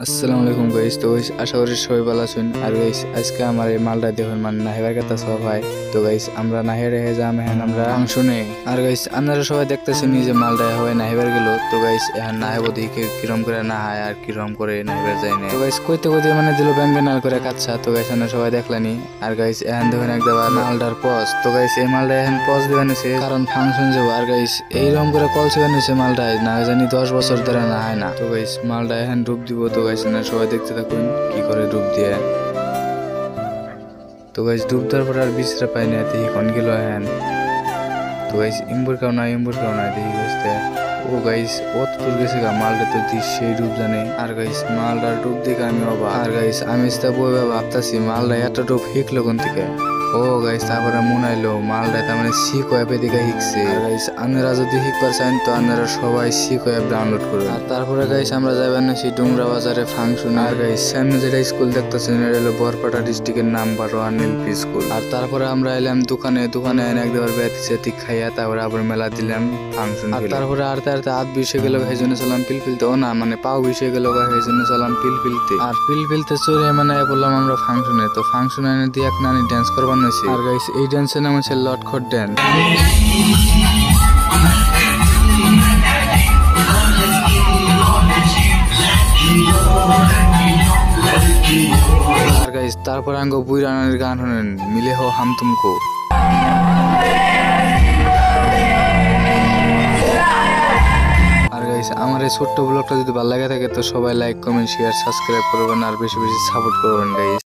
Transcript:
আসসালামু আলাইকুম গাইস। তো গাইস আশা করি সবাই ভালো আছেন। আর গাইস আজকে আমার এই মালটা দেখুন মানে নাহিবার কথা সব হয়। তো গাইস আমরা নাহিয়ে রেখে যাম এখন আমরা ফাংশনে। আর গাইস আপনারা সবাই দেখতেছেন যে মালটা হয় নাহিবার গেল। তো গাইস এখন নাহিব দেখে কিরম করে না হয় আর কিরম করে নাহিবার যায় না। তো গাইস কইতে কইতে মানে দিল ব্যাঙ্গানাল করে কাচ্ছা। তো গাইস আপনারা সবাই দেখলেনি। আর গাইস এখন দেখুন একদম মালটার পজ। তো গাইস এই মালটা এখন পজ দিবেন হইছে কারণ ফাংশন যাব। আর গাইস এইরকম করে কল ছিবেন হইছে মালটা না জানি 10 বছর ধরে না হয় না। তো গাইস মালটা এখন ডুব দিব। তো গাইস না সবাই দেখতে থাকুন কি করে ডুব দিয়ে। তো গাইস ডুব দেওয়ার পর আর বিশ্রা পাই না দেখি কোন গেল এখন। তো গাইস ইম্বুর কাও না দেখি গাইতে ও গাইস অত দূর গেছে গা মালটা তো সেই ডুব জানে। আর গাইস মালটার ডুব দেখে আমি অবাক। আর গাইস আমি তা বইবা ভাবতাছি মালটা এত ডুব শিখলো কোন থেকে। ও গাইস তারপরে মনে হইলো মালটা তার মানে সিকো অ্যাপে দেখে শিখছে। আর গাইস আপনারা যদি শিখবার চান তো আপনারা সবাই সিকো অ্যাপ ডাউনলোড করুন। আর তারপরে গাইস আমরা যাবেন সেই ডুমরা বাজারে ফাংশন। আর গাইস সামনে যেটা স্কুল দেখতেছেন এটা হলো বরপাটা ডিস্ট্রিক্টের নাম্বার 1 এলপি স্কুল। আর তারপরে আমরা এলাম দোকানে এনে একবার বেতি খাইয়া তারপরে আবার মেলা দিলাম ফাংশন। আর তারপরে আরতে হাত বিষে গেল সেই জন্য চলাম পিলপিলতে। ও না মানে পাও বিষে গেল সেই জন্য চলাম পিলপিলতে। আর পিলপিলতে চড়ে মানে বললাম আমরা ফাংশনে। তো ফাংশনে এনে দিয়ে এক নানি ড্যান্স করবার। আর গাইস এই ড্যান্সের নাম হচ্ছে লটখট ড্যান্স। আর গাইস তারপর আঙ্গ বুইরানের গান শুনেন মিলে হো হাম তুমকো। আর গাইস আমার এই ছোট্ট ব্লগটা যদি ভালো লাগে থাকে তো সবাই লাইক কমেন্ট শেয়ার সাবস্ক্রাইব করবেন আর বেশি বেশি সাপোর্ট করবেন গাইস।